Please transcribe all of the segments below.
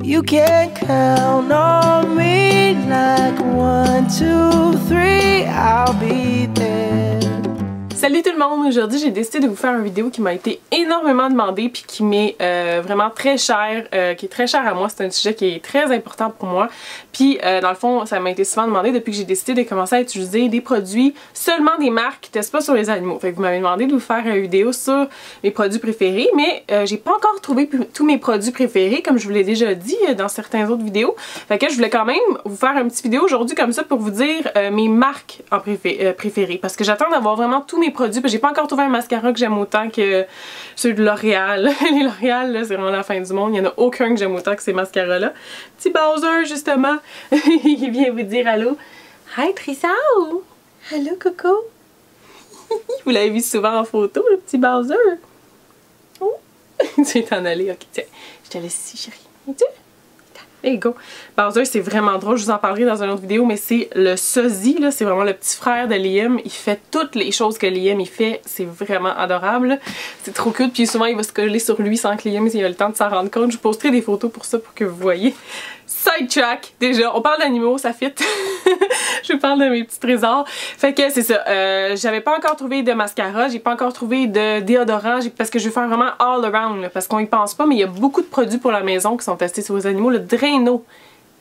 You can count on me like 1, 2, 3, I'll be there. Salut tout le monde! Aujourd'hui j'ai décidé de vous faire une vidéo qui m'a été énormément demandée puis qui m'est vraiment très chère, qui est très chère à moi. C'est un sujet qui est très important pour moi. Puis dans le fond, ça m'a été souvent demandé depuis que j'ai décidé de commencer à utiliser des produits, seulement des marques qui testent pas sur les animaux. Fait que vous m'avez demandé de vous faire une vidéo sur mes produits préférés, mais j'ai pas encore trouvé tous mes produits préférés, comme je vous l'ai déjà dit dans certaines autres vidéos. Fait que je voulais quand même vous faire une petite vidéo aujourd'hui comme ça pour vous dire mes marques en préférées. Parce que j'attends d'avoir vraiment tous mes produits. J'ai pas encore trouvé un mascara que j'aime autant que ceux de L'Oréal. Les L'Oréal, là, c'est vraiment la fin du monde. Il y en a aucun que j'aime autant que ces mascaras-là. Petit Bowser, justement, il vient vous dire allô. Hi Trissa! Allô Coco! Vous l'avez vu souvent en photo, le petit Bowser. Oh! Tu vas t'en aller. Ok, tiens. Je te laisse ici, chérie. Tu? There you go. Bowser, c'est vraiment drôle, je vous en parlerai dans une autre vidéo, mais c'est le sosie, là, c'est vraiment le petit frère de Liam. Il fait toutes les choses que Liam il fait, c'est vraiment adorable. C'est trop cute, puis souvent il va se coller sur lui sans que Liam ait le temps de s'en rendre compte. Je vous posterai des photos pour ça, pour que vous voyez. Sidetrack, déjà, on parle d'animaux, ça fit. Je parle de mes petits trésors. Fait que c'est ça, j'avais pas encore trouvé de mascara, j'ai pas encore trouvé de déodorant, parce que je vais faire vraiment all around, là, parce qu'on y pense pas, mais il y a beaucoup de produits pour la maison qui sont testés sur les animaux. Le Drano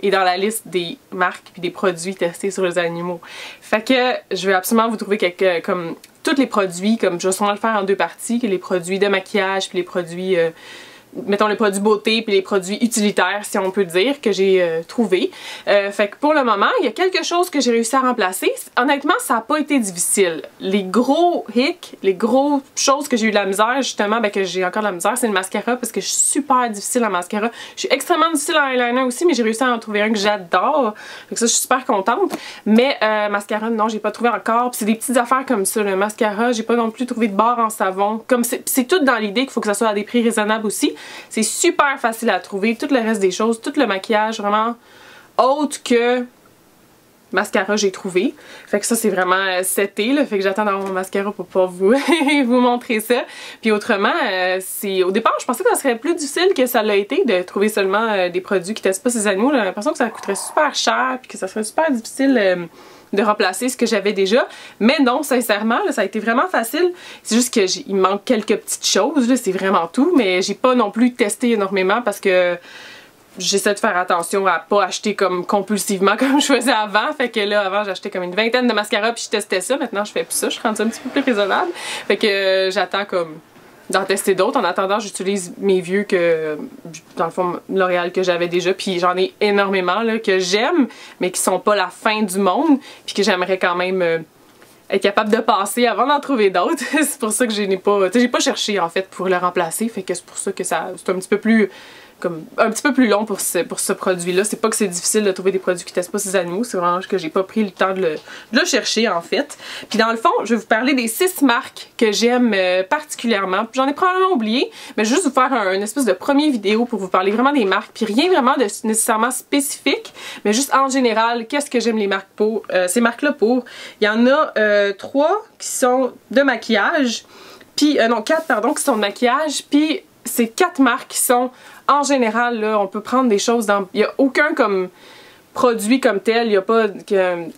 est dans la liste des marques et des produits testés sur les animaux. Fait que je vais absolument vous trouver comme tous les produits, comme je vais sûrement le faire en deux parties, que les produits de maquillage puis les produits mettons les produits beauté puis les produits utilitaires, si on peut dire, que j'ai trouvé. Fait que pour le moment, il y a quelque chose que j'ai réussi à remplacer. Honnêtement, ça n'a pas été difficile. Les gros hicks, les gros choses que j'ai eu de la misère, justement, ben que j'ai encore de la misère, c'est le mascara, parce que je suis super difficile en mascara. Je suis extrêmement difficile en eyeliner aussi, mais j'ai réussi à en trouver un que j'adore. Fait que ça, je suis super contente. Mais mascara, non, j'ai pas trouvé encore. Puis c'est des petites affaires comme ça. Le mascara, j'ai pas non plus trouvé de barre en savon. Comme c'est tout dans l'idée qu'il faut que ça soit à des prix raisonnables aussi. C'est super facile à trouver, tout le reste des choses, tout le maquillage vraiment autre que mascara j'ai trouvé. Fait que ça c'est vraiment seté, là, fait que j'attends d'avoir mon mascara pour pouvoir vous, vous montrer ça. Puis autrement, au départ je pensais que ça serait plus difficile que ça l'a été de trouver seulement des produits qui testent pas ces animaux. J'ai l'impression que ça coûterait super cher puis que ça serait super difficile de remplacer ce que j'avais déjà, mais non, sincèrement, là, ça a été vraiment facile. C'est juste qu'il manque quelques petites choses, c'est vraiment tout, mais j'ai pas non plus testé énormément parce que j'essaie de faire attention à pas acheter comme compulsivement comme je faisais avant. Fait que là, avant, j'achetais comme une vingtaine de mascaras puis je testais ça. Maintenant, je fais plus ça, je rends ça un petit peu plus raisonnable. Fait que j'attends comme d'en tester d'autres. En attendant, j'utilise mes vieux que, dans le fond, L'Oréal que j'avais déjà. Puis j'en ai énormément là, que j'aime, mais qui sont pas la fin du monde. Puis que j'aimerais quand même être capable de passer avant d'en trouver d'autres. C'est pour ça que j'ai pas cherché en fait pour le remplacer. Fait que c'est pour ça que c'est un petit peu plus long pour ce produit-là. C'est pas que c'est difficile de trouver des produits qui testent pas ces animaux, c'est vraiment que j'ai pas pris le temps de le chercher en fait. Puis dans le fond, je vais vous parler des 6 marques que j'aime particulièrement. J'en ai probablement oublié, mais je vais juste vous faire une espèce de première vidéo pour vous parler vraiment des marques. Puis rien vraiment de nécessairement spécifique, mais juste en général, qu'est-ce que j'aime les marques pour, ces marques-là pour. Il y en a 3 qui sont de maquillage, puis non 4 pardon, qui sont de maquillage, puis ces 4 marques qui sont en général, là, on peut prendre des choses dans... Il n'y a aucun comme produit comme tel, il n'y a pas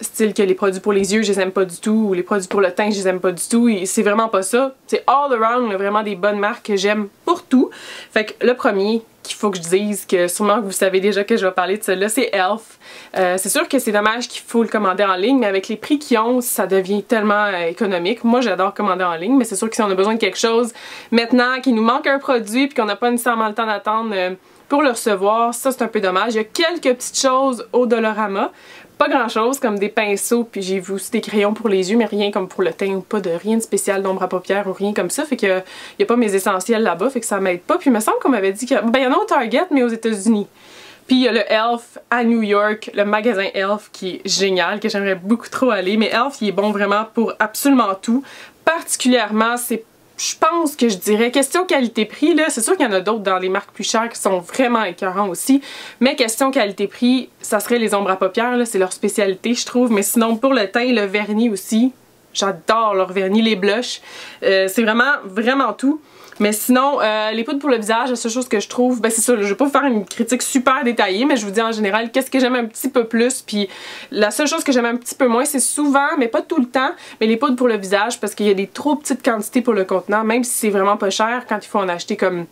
style que les produits pour les yeux, je les aime pas du tout, ou les produits pour le teint, je les aime pas du tout. C'est vraiment pas ça. C'est all around, là, vraiment des bonnes marques que j'aime pour tout. Fait que le premier qu'il faut que je dise, que sûrement que vous savez déjà que je vais parler de celui-là, c'est e.l.f. C'est sûr que c'est dommage qu'il faut le commander en ligne, mais avec les prix qu'ils ont, ça devient tellement économique. Moi, j'adore commander en ligne, mais c'est sûr que si on a besoin de quelque chose maintenant, qu'il nous manque un produit, puis qu'on n'a pas nécessairement le temps d'attendre pour le recevoir, ça c'est un peu dommage. Il y a quelques petites choses au Dollarama. Pas grand chose comme des pinceaux, puis j'ai vu aussi des crayons pour les yeux, mais rien comme pour le teint ou pas de rien de spécial d'ombre à paupières ou rien comme ça. Fait que y a pas mes essentiels là-bas, fait que ça m'aide pas. Puis il me semble qu'on m'avait dit qu'il y en a au Target, mais aux États-Unis. Puis il y a le e.l.f. à New York, le magasin e.l.f. qui est génial, que j'aimerais beaucoup trop aller. Mais e.l.f. il est bon vraiment pour absolument tout. Particulièrement, je pense que je dirais question qualité-prix, là, c'est sûr qu'il y en a d'autres dans les marques plus chères qui sont vraiment écœurants aussi, mais question qualité-prix, ça serait les ombres à paupières, là, c'est leur spécialité je trouve, mais sinon pour le teint, le vernis aussi, j'adore leur vernis, les blushs, c'est vraiment tout. Mais sinon, les poudres pour le visage, la seule chose que je trouve, ben c'est ça, je vais pas vous faire une critique super détaillée, mais je vous dis en général qu'est-ce que j'aime un petit peu plus, puis la seule chose que j'aime un petit peu moins, c'est souvent, mais pas tout le temps, mais les poudres pour le visage, parce qu'il y a des trop petites quantités pour le contenant, même si c'est vraiment pas cher, quand il faut en acheter comme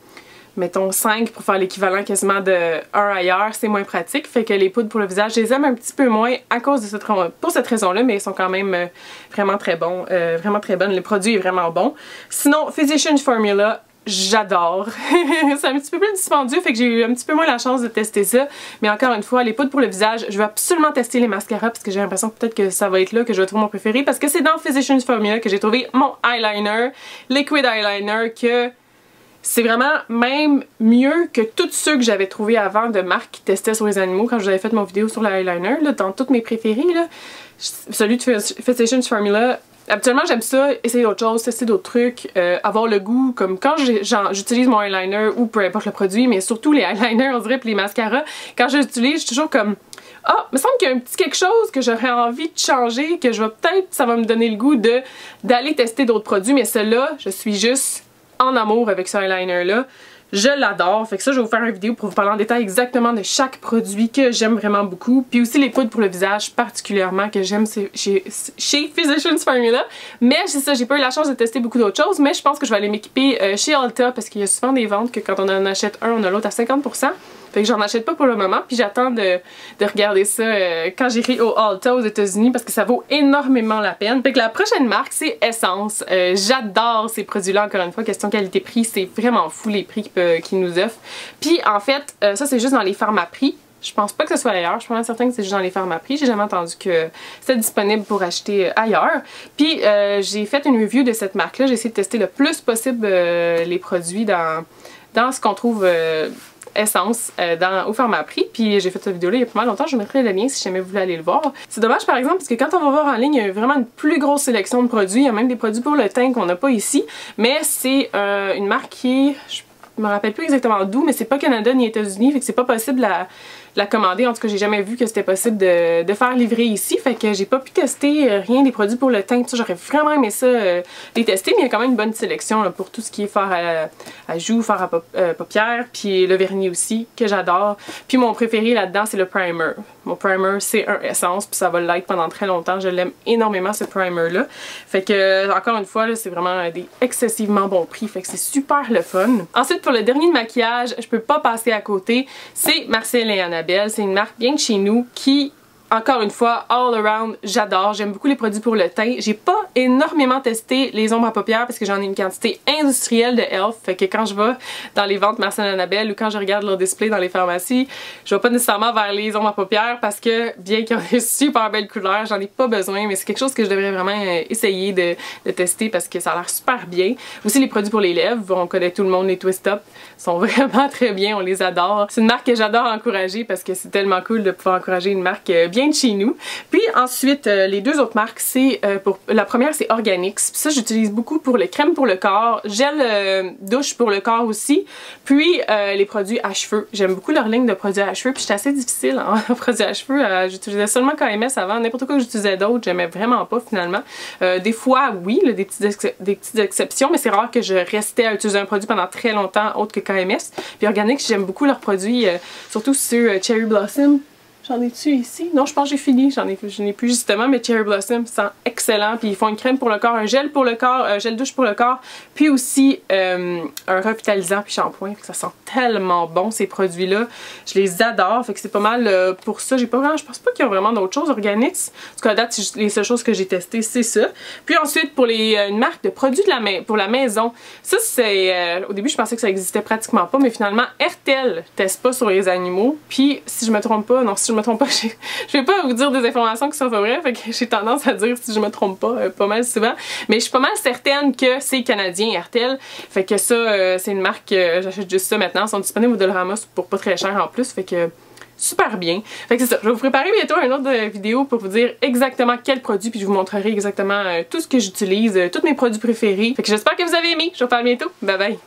mettons 5 pour faire l'équivalent quasiment de 1 ailleurs, c'est moins pratique. Fait que les poudres pour le visage, je les aime un petit peu moins à cause de pour cette raison-là, mais ils sont quand même vraiment très bons, vraiment très bonnes. Le produit est vraiment bon. Sinon, Physicians Formula, j'adore. C'est un petit peu plus dispendieux, fait que j'ai eu un petit peu moins la chance de tester ça. Mais encore une fois, les poudres pour le visage, je vais absolument tester les mascaras parce que j'ai l'impression que peut-être que ça va être là que je vais trouver mon préféré parce que c'est dans Physicians Formula que j'ai trouvé mon eyeliner, liquid eyeliner, que c'est vraiment même mieux que tous ceux que j'avais trouvés avant de marques qui testaient sur les animaux quand j'avais fait mon vidéo sur l'eyeliner, dans toutes mes préférés, là. Celui de Physicians Formula, habituellement j'aime ça, essayer d'autres choses, tester d'autres trucs, avoir le goût, comme quand j'utilise mon eyeliner ou peu importe le produit, mais surtout les eyeliners on dirait puis les mascaras, quand je l'utilise je suis toujours comme ah, il me semble qu'il y a un petit quelque chose que j'aurais envie de changer, que je vais peut-être, ça va me donner le goût d'aller tester d'autres produits, mais celui-là, je suis juste en amour avec ce eyeliner-là. Je l'adore. Fait que ça, je vais vous faire une vidéo pour vous parler en détail exactement de chaque produit que j'aime vraiment beaucoup. Puis aussi les poudres pour le visage particulièrement que j'aime chez Physicians Formula. Mais c'est ça, j'ai pas eu la chance de tester beaucoup d'autres choses. Mais je pense que je vais aller m'équiper chez Ulta parce qu'il y a souvent des ventes que quand on en achète un, on a l'autre à 50%. Fait que j'en achète pas pour le moment, puis j'attends de regarder ça quand j'irai au Ulta aux États-Unis parce que ça vaut énormément la peine. Fait que la prochaine marque, c'est Essence. J'adore ces produits-là, encore une fois, question qualité-prix, c'est vraiment fou les prix qu'ils nous offrent. Puis en fait, ça c'est juste dans les Pharmaprix. Je pense pas que ce soit ailleurs, je suis vraiment certaine que c'est juste dans les Pharmaprix. J'ai jamais entendu que c'était disponible pour acheter ailleurs. Puis j'ai fait une review de cette marque-là, j'ai essayé de tester le plus possible les produits dans ce qu'on trouve Essence au Pharmaprix, puis j'ai fait cette vidéo là il y a pas mal longtemps, je vous mettrai le lien si jamais vous voulez aller le voir. C'est dommage par exemple parce que quand on va voir en ligne, il y a vraiment une plus grosse sélection de produits, il y a même des produits pour le teint qu'on n'a pas ici, mais c'est une marque qui, je me rappelle plus exactement d'où, mais c'est pas Canada ni États-Unis, fait que c'est pas possible la commander. En tout cas, j'ai jamais vu que c'était possible de faire livrer ici, fait que j'ai pas pu tester rien des produits pour le teint. J'aurais vraiment aimé ça les tester, mais il y a quand même une bonne sélection là, pour tout ce qui est fard à joues, fard à paupières, puis le vernis aussi, que j'adore. Puis mon préféré là-dedans, c'est le primer. Mon primer, c'est un Essence, puis ça va l'être pendant très longtemps. Je l'aime énormément, ce primer-là. Fait que, encore une fois, c'est vraiment des excessivement bons prix, fait que c'est super le fun. Ensuite, pour le dernier de maquillage, je peux pas passer à côté, c'est Marcel et Annabelle. C'est une marque bien de chez nous qui, encore une fois, all around, j'adore. J'aime beaucoup les produits pour le teint. J'ai pas énormément testé les ombres à paupières parce que j'en ai une quantité industrielle de e.l.f. Fait que quand je vais dans les ventes Marcel et Annabelle ou quand je regarde leur display dans les pharmacies, je vais pas nécessairement vers les ombres à paupières parce que, bien qu'ils ont des super belles couleurs, j'en ai pas besoin, mais c'est quelque chose que je devrais vraiment essayer de tester parce que ça a l'air super bien. Aussi les produits pour les lèvres, on connaît tout le monde, les Twist Up sont vraiment très bien, on les adore. C'est une marque que j'adore encourager parce que c'est tellement cool de pouvoir encourager une marque bien de chez nous. Puis ensuite, les deux autres marques, c'est la première c'est Organix. Puis ça, j'utilise beaucoup pour les crèmes pour le corps, gel douche pour le corps aussi. Puis les produits à cheveux. J'aime beaucoup leur ligne de produits à cheveux. Puis j'étais assez difficile en produits à cheveux. J'utilisais seulement KMS avant. N'importe quoi que j'utilisais d'autre, j'aimais vraiment pas finalement. Des fois, oui, là, des petites exceptions, mais c'est rare que je restais à utiliser un produit pendant très longtemps autre que KMS. Puis Organix, j'aime beaucoup leurs produits, surtout ceux Cherry Blossom. J'en ai-tu ici? Non, je pense que j'ai fini. Je n'ai plus justement, mais Cherry Blossom sent excellent. Puis ils font une crème pour le corps, un gel pour le corps, un gel douche pour le corps, puis aussi un revitalisant puis shampoing. Ça sent tellement bon ces produits-là. Je les adore. Fait que c'est pas mal pour ça. Je pense pas qu'il y a vraiment d'autres choses. Organix. En tout cas, à date, les seules choses que j'ai testées, c'est ça. Puis ensuite, pour une marque de produits pour la maison. Ça, c'est. Au début, je pensais que ça existait pratiquement pas, mais finalement, Hertel teste pas sur les animaux. Puis, si je me trompe pas, non, si je me trompe pas, je vais pas vous dire des informations qui sont pas vraies, fait que j'ai tendance à dire si je me trompe pas mal souvent, mais je suis pas mal certaine que c'est canadien Hertel, fait que ça c'est une marque, j'achète juste ça maintenant, ils sont disponibles au Dollarama pour pas très cher en plus, fait que super bien. Fait que c'est ça, je vais vous préparer bientôt une autre vidéo pour vous dire exactement quel produit, puis je vous montrerai exactement tout ce que j'utilise, tous mes produits préférés. Fait que j'espère que vous avez aimé, je vous reparle bientôt, bye bye!